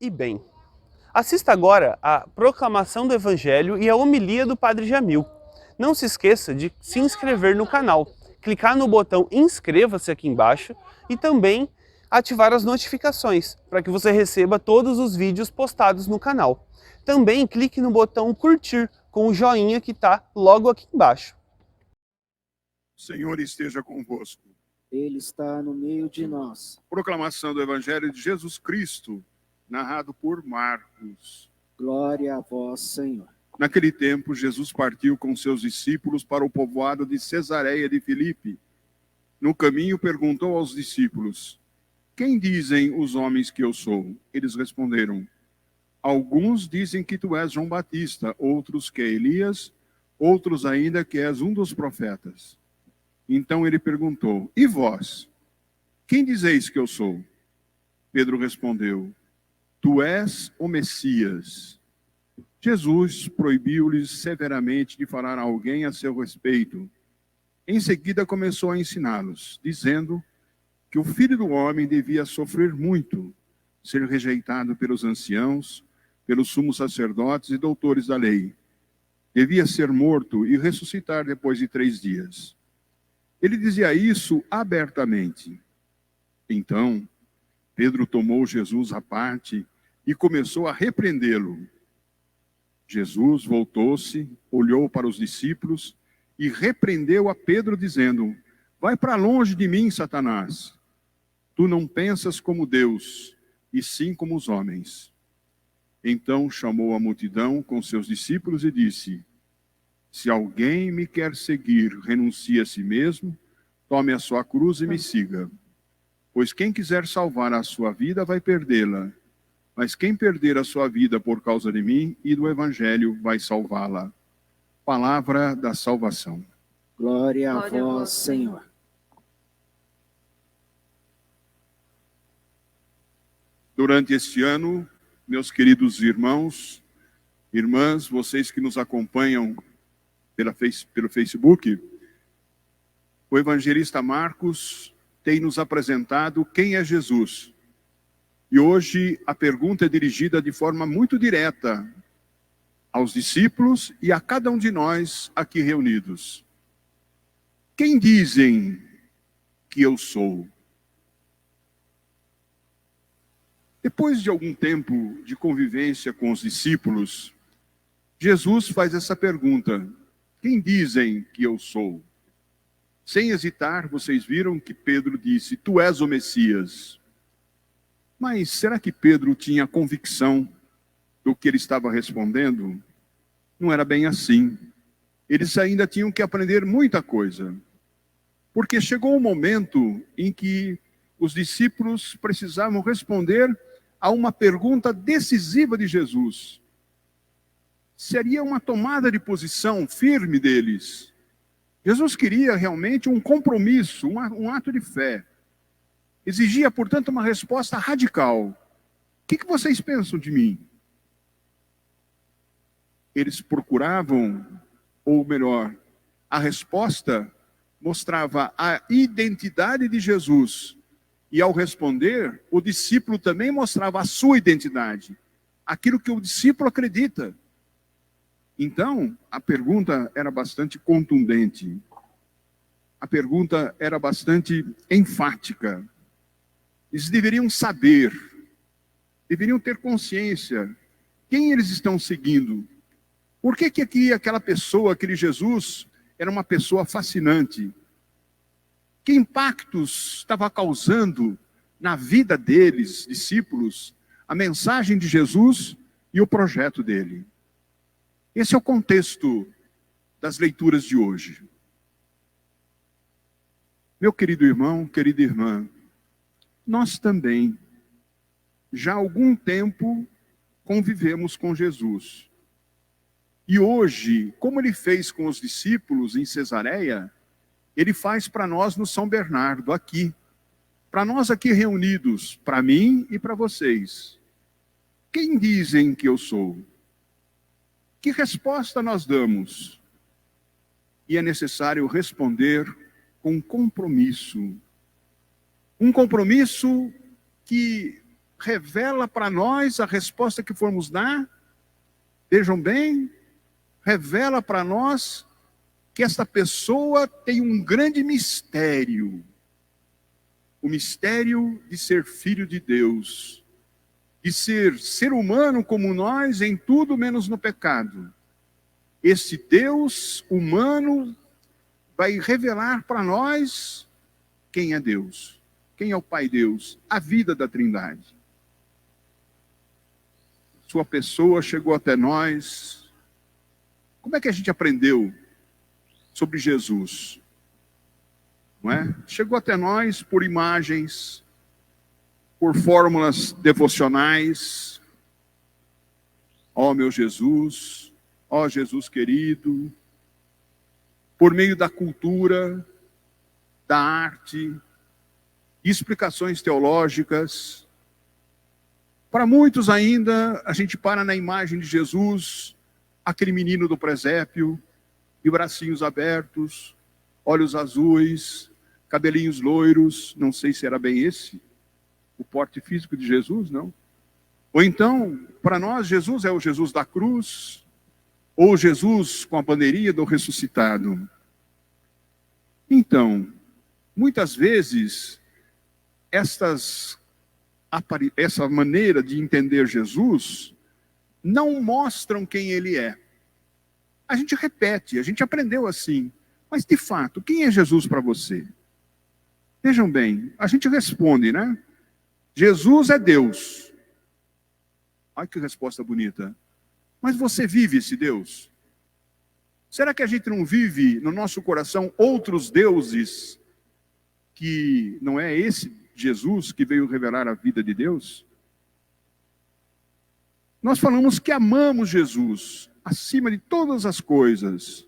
e bem. Assista agora à proclamação do Evangelho e à homilia do Padre Jamil. Não se esqueça de se inscrever no canal, clicar no botão inscreva-se aqui embaixo e também ativar as notificações para que você receba todos os vídeos postados no canal. Também clique no botão curtir com o joinha que está logo aqui embaixo. O Senhor esteja convosco. Ele está no meio de nós. Proclamação do Evangelho de Jesus Cristo, narrado por Marcos. Glória a vós, Senhor. Naquele tempo, Jesus partiu com seus discípulos para o povoado de Cesareia de Filipe. No caminho, perguntou aos discípulos: quem dizem os homens que eu sou? Eles responderam: alguns dizem que tu és João Batista, outros que é Elias, outros ainda que és um dos profetas. Então ele perguntou: e vós? Quem dizeis que eu sou? Pedro respondeu: tu és o Messias. Jesus proibiu-lhes severamente de falar a alguém a seu respeito. Em seguida começou a ensiná-los, dizendo que o Filho do Homem devia sofrer muito, ser rejeitado pelos anciãos, pelos sumos sacerdotes e doutores da lei. Devia ser morto e ressuscitar depois de 3 dias. Ele dizia isso abertamente. Então, Pedro tomou Jesus à parte e começou a repreendê-lo. Jesus voltou-se, olhou para os discípulos e repreendeu a Pedro, dizendo: vai para longe de mim, Satanás. Tu não pensas como Deus, e sim como os homens. Então chamou a multidão com seus discípulos e disse: se alguém me quer seguir, renuncie a si mesmo, tome a sua cruz e me siga. Pois quem quiser salvar a sua vida vai perdê-la, mas quem perder a sua vida por causa de mim e do Evangelho vai salvá-la. Palavra da salvação. Glória a vós, Senhor. Durante este ano, meus queridos irmãos, irmãs, vocês que nos acompanham pelo Facebook, o evangelista Marcos tem nos apresentado quem é Jesus. E hoje a pergunta é dirigida de forma muito direta aos discípulos e a cada um de nós aqui reunidos. Quem dizem que eu sou? Depois de algum tempo de convivência com os discípulos, Jesus faz essa pergunta: quem dizem que eu sou? Sem hesitar, vocês viram que Pedro disse: tu és o Messias. Mas será que Pedro tinha convicção do que ele estava respondendo? Não era bem assim. Eles ainda tinham que aprender muita coisa. Porque chegou um momento em que os discípulos precisavam responder a uma pergunta decisiva de Jesus. Seria uma tomada de posição firme deles. Jesus queria realmente um compromisso, um ato de fé. Exigia, portanto, uma resposta radical. O que vocês pensam de mim? Eles procuravam, ou melhor, a resposta mostrava a identidade de Jesus. E ao responder, o discípulo também mostrava a sua identidade, aquilo que o discípulo acredita. Então, a pergunta era bastante contundente. A pergunta era bastante enfática. Eles deveriam saber, deveriam ter consciência quem eles estão seguindo. Por que aqui aquela pessoa, aquele Jesus, era uma pessoa fascinante? Que impactos estava causando na vida deles, discípulos, a mensagem de Jesus e o projeto dele? Esse é o contexto das leituras de hoje. Meu querido irmão, querida irmã, nós também, já há algum tempo, convivemos com Jesus. E hoje, como ele fez com os discípulos em Cesareia, ele faz para nós no São Bernardo, aqui. Para nós aqui reunidos, para mim e para vocês. Quem dizem que eu sou? Que resposta nós damos? E é necessário responder com compromisso. Um compromisso que revela para nós a resposta que formos dar. Vejam bem, revela para nós que esta pessoa tem um grande mistério. O mistério de ser filho de Deus, de ser humano como nós em tudo menos no pecado. Esse Deus humano vai revelar para nós quem é Deus, quem é o Pai Deus, a vida da Trindade. Sua pessoa chegou até nós. Como é que a gente aprendeu sobre Jesus? Não é? Chegou até nós por imagens, por fórmulas devocionais. Ó meu Jesus, ó Jesus querido, por meio da cultura, da arte, explicações teológicas. Para muitos ainda, a gente para na imagem de Jesus, aquele menino do presépio, de bracinhos abertos, olhos azuis, cabelinhos loiros, não sei se era bem esse o porte físico de Jesus, não? Ou então, para nós, Jesus é o Jesus da cruz, ou Jesus com a bandeirinha do ressuscitado. Então, muitas vezes, essa maneira de entender Jesus não mostram quem ele é. A gente repete, a gente aprendeu assim. Mas, de fato, quem é Jesus para você? Vejam bem, a gente responde, né? Jesus é Deus. Olha que resposta bonita. Mas você vive esse Deus? Será que a gente não vive no nosso coração outros deuses que não é esse Jesus que veio revelar a vida de Deus? Nós falamos que amamos Jesus acima de todas as coisas.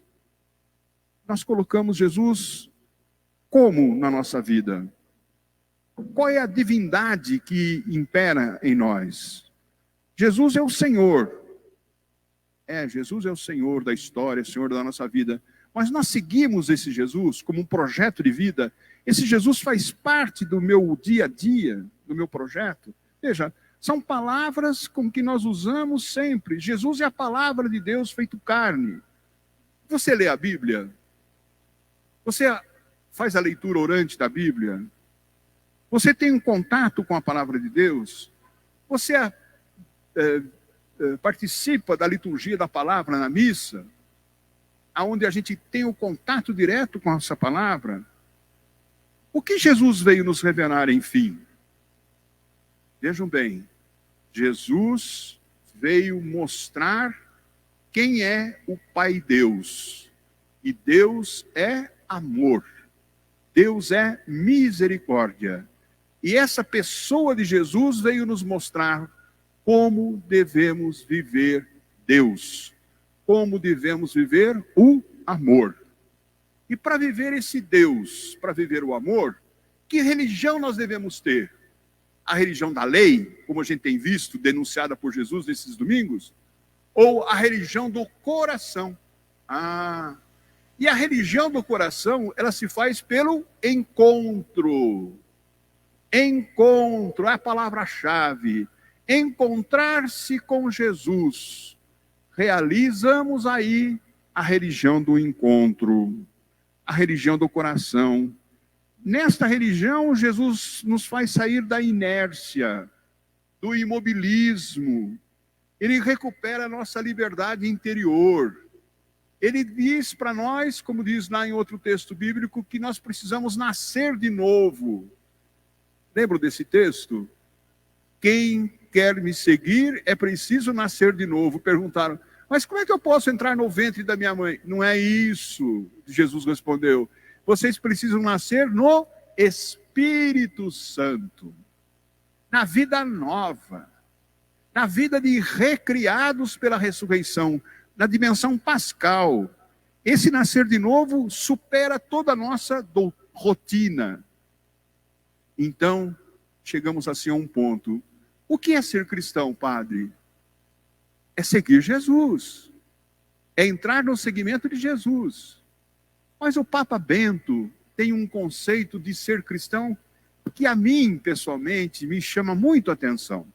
Nós colocamos Jesus como na nossa vida? Qual é a divindade que impera em nós? Jesus é o Senhor. Jesus é o Senhor da história, Senhor da nossa vida. Mas nós seguimos esse Jesus como um projeto de vida. Esse Jesus faz parte do meu dia a dia, do meu projeto. Veja, são palavras com que nós usamos sempre. Jesus é a palavra de Deus feito carne. Você lê a Bíblia? Você faz a leitura orante da Bíblia? Você tem um contato com a palavra de Deus? Você participa da liturgia da palavra na missa, onde a gente tem o contato direto com essa palavra? O que Jesus veio nos revelar, enfim? Vejam bem, Jesus veio mostrar quem é o Pai Deus. E Deus é amor. Deus é misericórdia. E essa pessoa de Jesus veio nos mostrar como devemos viver Deus. Como devemos viver o amor. E para viver esse Deus, para viver o amor, que religião nós devemos ter? A religião da lei, como a gente tem visto, denunciada por Jesus nesses domingos? Ou a religião do coração? E a religião do coração, ela se faz pelo encontro. Encontro é a palavra-chave. Encontrar-se com Jesus. Realizamos aí a religião do encontro, a religião do coração. Nesta religião, Jesus nos faz sair da inércia, do imobilismo. Ele recupera a nossa liberdade interior. Ele diz para nós, como diz lá em outro texto bíblico, que nós precisamos nascer de novo. Lembram desse texto? Quem quer me seguir é preciso nascer de novo. Perguntaram, mas como é que eu posso entrar no ventre da minha mãe? Não é isso, Jesus respondeu. Vocês precisam nascer no Espírito Santo, na vida nova, na vida de recriados pela ressurreição, na dimensão pascal. Esse nascer de novo supera toda a nossa rotina. Então, chegamos assim a um ponto. O que é ser cristão, padre? É seguir Jesus. É entrar no seguimento de Jesus. Mas o Papa Bento tem um conceito de ser cristão que a mim, pessoalmente, me chama muito a atenção.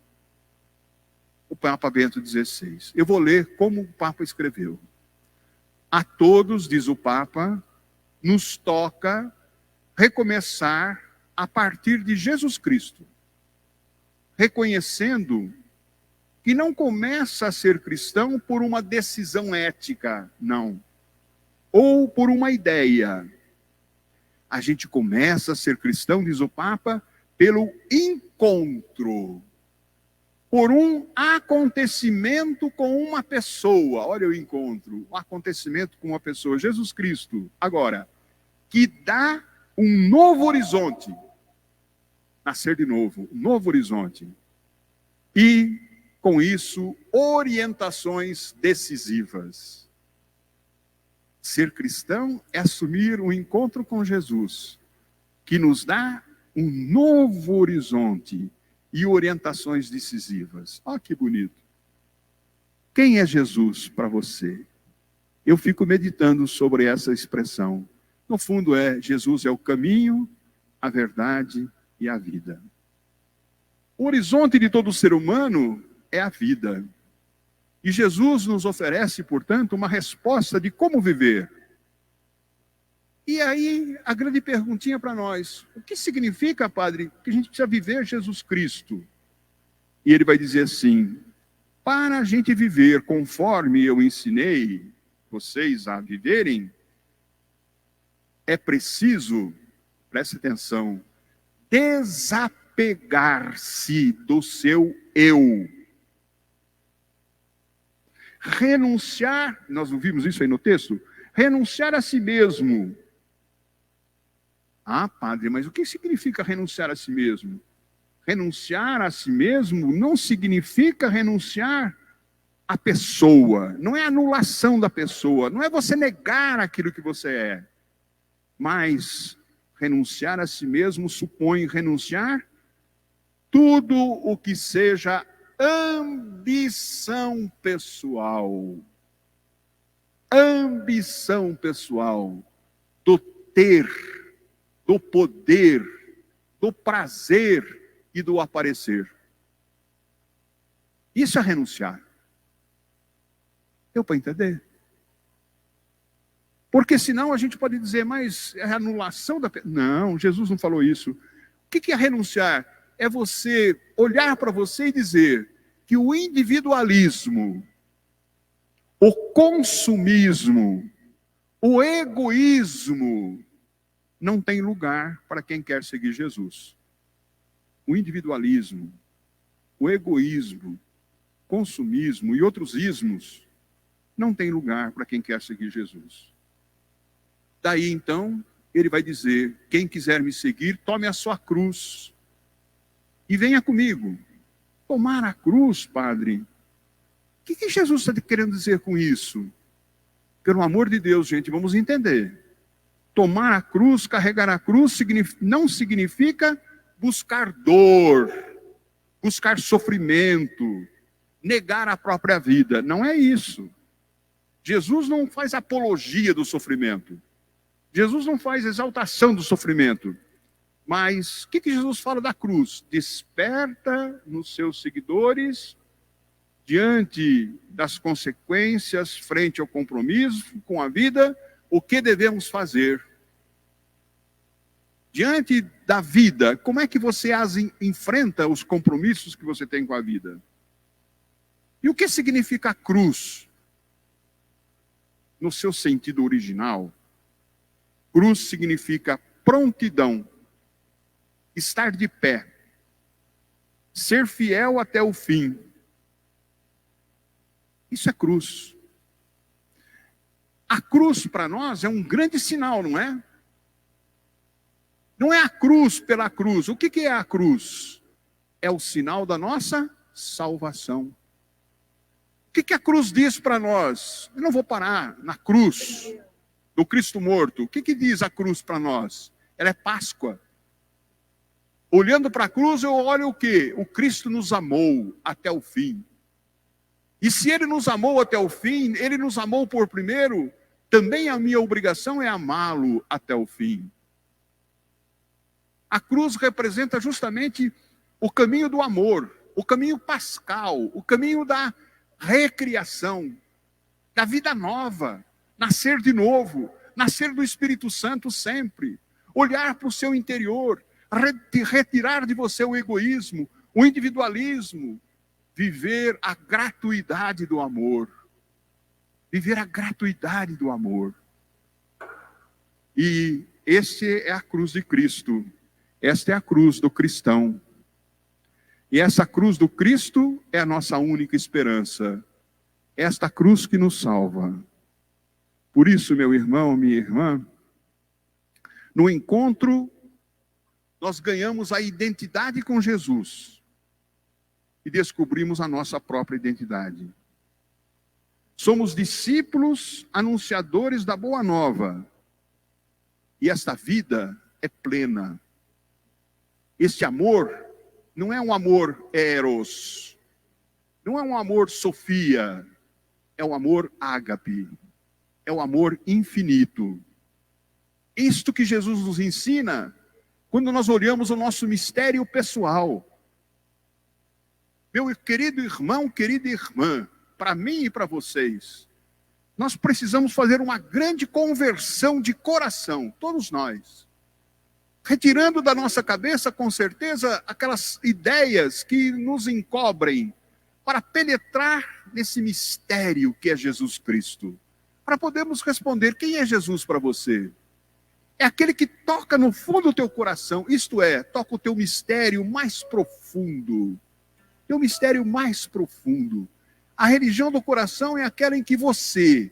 O Papa Bento XVI. Eu vou ler como o Papa escreveu. A todos, diz o Papa, nos toca recomeçar a partir de Jesus Cristo, reconhecendo que não começa a ser cristão por uma decisão ética, não, ou por uma ideia. A gente começa a ser cristão, diz o Papa, pelo encontro, por um acontecimento com uma pessoa. Olha o encontro, o acontecimento com uma pessoa, Jesus Cristo. Agora, que dá um novo horizonte, nascer de novo, um novo horizonte. E, com isso, orientações decisivas. Ser cristão é assumir um encontro com Jesus, que nos dá um novo horizonte e orientações decisivas. Olha que bonito. Quem é Jesus para você? Eu fico meditando sobre essa expressão. No fundo Jesus é o caminho, a verdade e a vida. O horizonte de todo ser humano é a vida. E Jesus nos oferece, portanto, uma resposta de como viver. E aí, a grande perguntinha para nós: o que significa, padre, que a gente precisa viver Jesus Cristo? E ele vai dizer assim: para a gente viver conforme eu ensinei vocês a viverem, é preciso, preste atenção, desapegar-se do seu eu. Renunciar, nós não vimos isso aí no texto? Renunciar a si mesmo. Ah, padre, mas o que significa renunciar a si mesmo? Renunciar a si mesmo não significa renunciar à pessoa, não é anulação da pessoa, não é você negar aquilo que você é. Mas renunciar a si mesmo supõe renunciar tudo o que seja ambição pessoal. Ambição pessoal do ter, do poder, do prazer e do aparecer. Isso é renunciar. Deu para entender? Porque senão a gente pode dizer, mas é anulação da... Não, Jesus não falou isso. O que é renunciar? É você olhar para você e dizer que o individualismo, o consumismo, o egoísmo não tem lugar para quem quer seguir Jesus. O individualismo, o egoísmo, consumismo e outros ismos não tem lugar para quem quer seguir Jesus. Daí, então, ele vai dizer, quem quiser me seguir, tome a sua cruz e venha comigo. Tomar a cruz, padre? O que Jesus está querendo dizer com isso? Pelo amor de Deus, gente, vamos entender. Tomar a cruz, carregar a cruz, não significa buscar dor, buscar sofrimento, negar a própria vida. Não é isso. Jesus não faz apologia do sofrimento. Jesus não faz exaltação do sofrimento. Mas o que Jesus fala da cruz? Desperta nos seus seguidores, diante das consequências, frente ao compromisso com a vida, o que devemos fazer? Diante da vida, como é que você enfrenta os compromissos que você tem com a vida? E o que significa a cruz? No seu sentido original, cruz significa prontidão, estar de pé, ser fiel até o fim. Isso é cruz. A cruz para nós é um grande sinal, não é? Não é a cruz pela cruz. O que é a cruz? É o sinal da nossa salvação. O que a cruz diz para nós? Eu não vou parar na cruz do Cristo morto. O que diz a cruz para nós? Ela é Páscoa. Olhando para a cruz, eu olho o quê? O Cristo nos amou até o fim. E se Ele nos amou até o fim, Ele nos amou por primeiro, também a minha obrigação é amá-lo até o fim. A cruz representa justamente o caminho do amor, o caminho pascal, o caminho da recriação, da vida nova, nascer de novo, nascer do Espírito Santo sempre, olhar para o seu interior, retirar de você o egoísmo, o individualismo, viver a gratuidade do amor. Viver a gratuidade do amor. E esta é a cruz de Cristo. Esta é a cruz do cristão. E essa cruz do Cristo é a nossa única esperança. Esta cruz que nos salva. Por isso, meu irmão, minha irmã, no encontro, nós ganhamos a identidade com Jesus. E descobrimos a nossa própria identidade. Somos discípulos anunciadores da boa nova. E esta vida é plena. Este amor não é um amor eros. Não é um amor Sofia. É o amor ágape. É o amor infinito. Isto que Jesus nos ensina quando nós olhamos o nosso mistério pessoal. Meu querido irmão, querida irmã, para mim e para vocês, nós precisamos fazer uma grande conversão de coração, todos nós. Retirando da nossa cabeça, com certeza, aquelas ideias que nos encobrem, para penetrar nesse mistério que é Jesus Cristo. Para podermos responder, quem é Jesus para você? É aquele que toca no fundo do teu coração, isto é, toca o teu mistério mais profundo. Teu mistério mais profundo. A religião do coração é aquela em que você,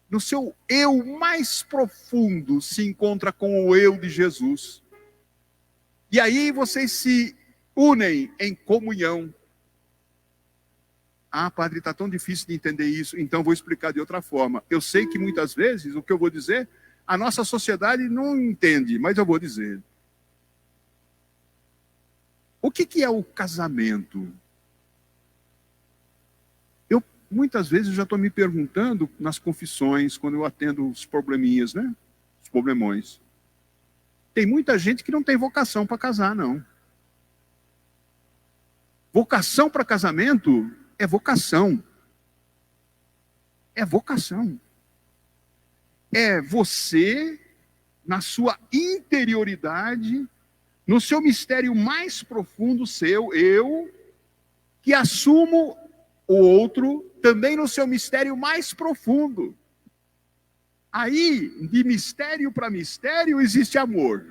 no seu eu mais profundo, se encontra com o eu de Jesus. E aí vocês se unem em comunhão. Ah, padre, está tão difícil de entender isso, então vou explicar de outra forma. Eu sei que muitas vezes o que eu vou dizer, a nossa sociedade não entende, mas eu vou dizer. O que é o casamento? Muitas vezes eu já estou me perguntando nas confissões, quando eu atendo os probleminhas, né? Os problemões. Tem muita gente que não tem vocação para casar, não. Vocação para casamento é vocação. É vocação. É você, na sua interioridade, no seu mistério mais profundo seu, eu, que assumo o outro também no seu mistério mais profundo. Aí, de mistério para mistério, existe amor.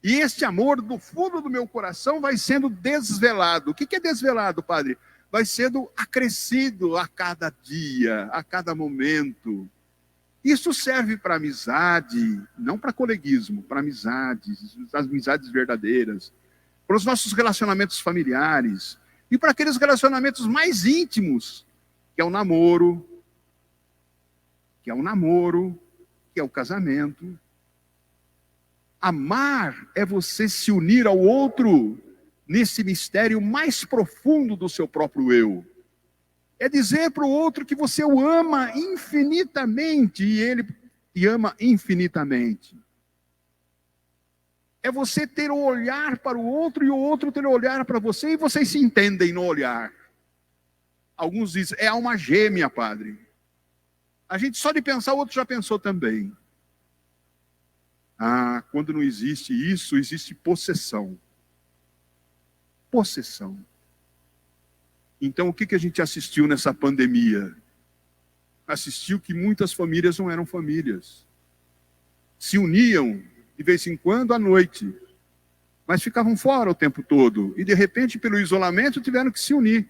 E este amor, do fundo do meu coração, vai sendo desvelado. O que é desvelado, padre? Vai sendo acrescido a cada dia, a cada momento. Isso serve para amizade, não para coleguismo, para amizades, as amizades verdadeiras, para os nossos relacionamentos familiares, e para aqueles relacionamentos mais íntimos, que é o namoro, que é o casamento. Amar é você se unir ao outro nesse mistério mais profundo do seu próprio eu. É dizer para o outro que você o ama infinitamente e ele te ama infinitamente. É você ter o olhar para o outro e o outro ter o olhar para você e vocês se entendem no olhar. Alguns dizem, é alma gêmea, padre. A gente só de pensar, o outro já pensou também. Ah, quando não existe isso, existe possessão. Possessão. Então, o que a gente assistiu nessa pandemia? Assistiu que muitas famílias não eram famílias. Se uniam de vez em quando à noite, mas ficavam fora o tempo todo. E de repente, pelo isolamento, tiveram que se unir.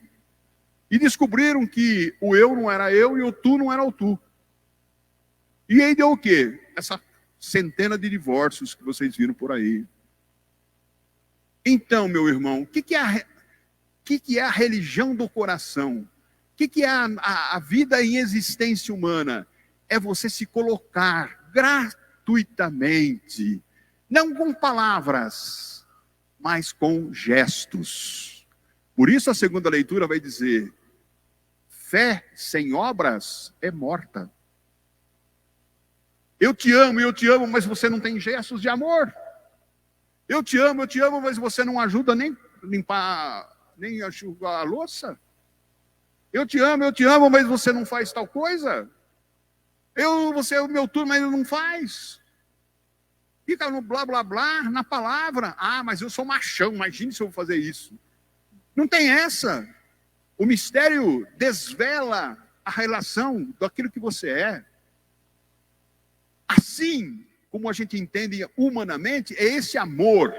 E descobriram que o eu não era eu e o tu não era o tu. E aí deu o quê? Essa centena de divórcios que vocês viram por aí. Então, meu irmão, o que é a religião do coração? O que é a vida em existência humana? É você se colocar gratuitamente, não com palavras, mas com gestos. Por isso a segunda leitura vai dizer, fé sem obras é morta. Eu te amo, mas você não tem gestos de amor. Eu te amo, mas você não ajuda nem limpar, nem enxugar a louça. Eu te amo, mas você não faz tal coisa. Você é o meu turno, mas ele não faz. Fica no blá, blá, blá, na palavra. Ah, mas eu sou machão, imagine se eu vou fazer isso. Não tem essa. O mistério desvela a relação daquilo que você é. Assim como a gente entende humanamente, é esse amor,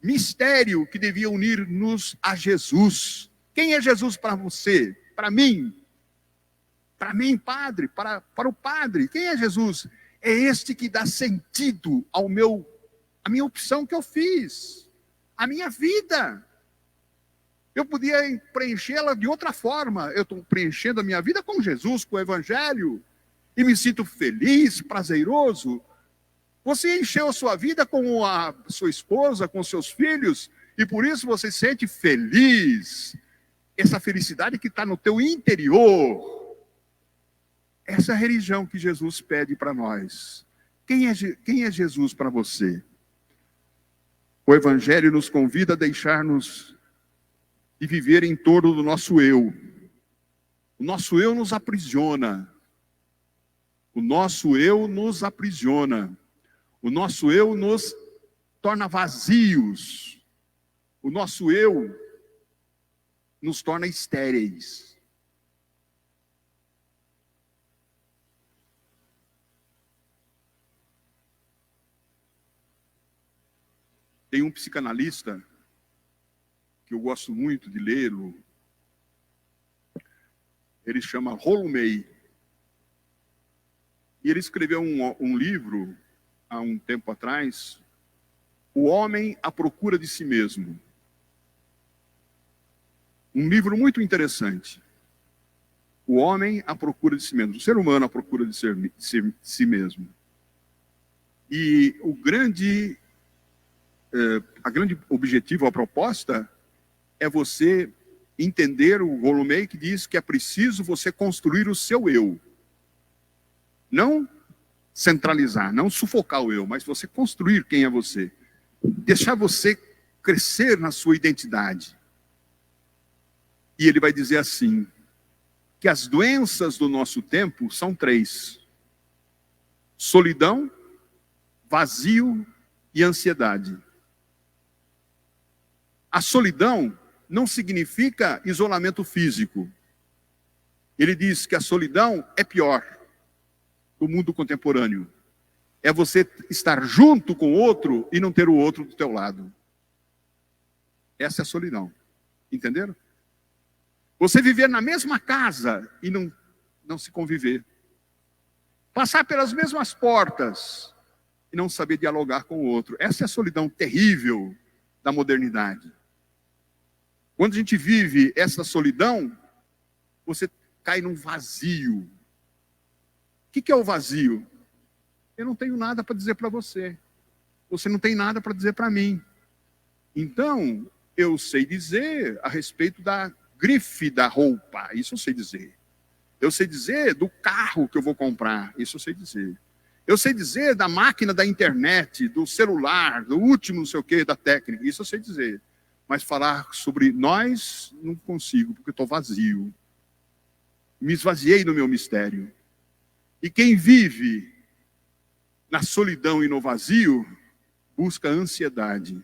mistério que devia unir-nos a Jesus. Quem é Jesus para você? Para mim? Para mim, Padre? Para o Padre? Quem é Jesus? É este que dá sentido à minha opção que eu fiz, à minha vida. Eu podia preenchê-la de outra forma. Eu estou preenchendo a minha vida com Jesus, com o Evangelho, e me sinto feliz, prazeroso. Você encheu a sua vida com a sua esposa, com seus filhos, e por isso você se sente feliz. Essa felicidade que está no teu interior. Essa é a religião que Jesus pede para nós. Quem é Jesus para você? O Evangelho nos convida a deixar-nos e viver em torno do nosso eu. O nosso eu nos aprisiona. O nosso eu nos aprisiona. O nosso eu nos torna vazios. O nosso eu nos torna estéreis. Tem um psicanalista que eu gosto muito de lê-lo. Ele chama Rollo May. E ele escreveu um livro há um tempo atrás, O Homem à Procura de Si Mesmo. Um livro muito interessante. O homem à procura de si mesmo. O ser humano à procura de si mesmo. E o grande objetivo, a proposta, é você entender o Rollo May, que diz que é preciso você construir o seu eu. Não centralizar, não sufocar o eu, mas você construir quem é você. Deixar você crescer na sua identidade. E ele vai dizer assim, que as doenças do nosso tempo são 3. Solidão, vazio e ansiedade. A solidão não significa isolamento físico. Ele diz que a solidão é pior do mundo contemporâneo. É você estar junto com o outro e não ter o outro do teu lado. Essa é a solidão. Entenderam? Você viver na mesma casa e não se conviver. Passar pelas mesmas portas e não saber dialogar com o outro. Essa é a solidão terrível da modernidade. Quando a gente vive essa solidão, você cai num vazio. O que é o vazio? Eu não tenho nada para dizer para você. Você não tem nada para dizer para mim. Então, eu sei dizer a respeito da grife da roupa. Isso eu sei dizer. Eu sei dizer do carro que eu vou comprar. Isso eu sei dizer. Eu sei dizer da máquina da internet, do celular, do último não sei o que, da técnica. Isso eu sei dizer. Mas falar sobre nós, não consigo, porque eu estou vazio. Me esvaziei do meu mistério. E quem vive na solidão e no vazio, busca ansiedade.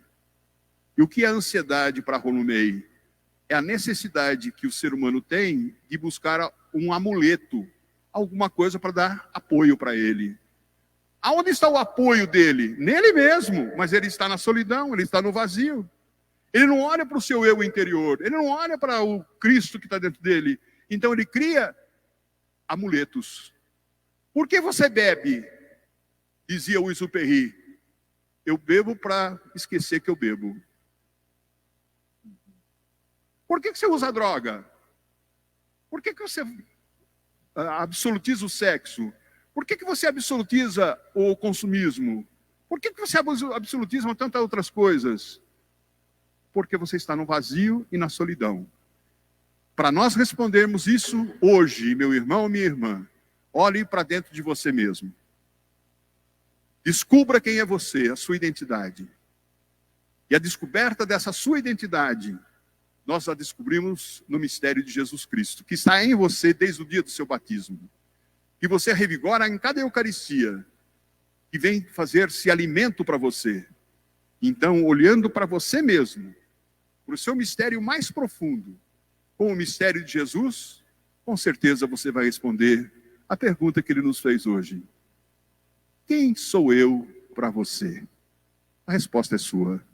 E o que é ansiedade para Rollo May? É a necessidade que o ser humano tem de buscar um amuleto, alguma coisa para dar apoio para ele. Aonde está o apoio dele? Nele mesmo, mas ele está na solidão, ele está no vazio. Ele não olha para o seu eu interior, ele não olha para o Cristo que está dentro dele. Então ele cria amuletos. Por que você bebe? Dizia o Exupéry. Eu bebo para esquecer que eu bebo. Por que você usa droga? Por que você absolutiza o sexo? Por que você absolutiza o consumismo? Por que você absolutiza tantas outras coisas? Porque você está no vazio e na solidão. Para nós respondermos isso hoje, meu irmão, minha irmã, olhe para dentro de você mesmo. Descubra quem é você, a sua identidade. E a descoberta dessa sua identidade, nós a descobrimos no mistério de Jesus Cristo, que está em você desde o dia do seu batismo, que você revigora em cada Eucaristia, que vem fazer-se alimento para você. Então, olhando para você mesmo, para o seu mistério mais profundo, com o mistério de Jesus, com certeza você vai responder a pergunta que ele nos fez hoje. Quem sou eu para você? A resposta é sua.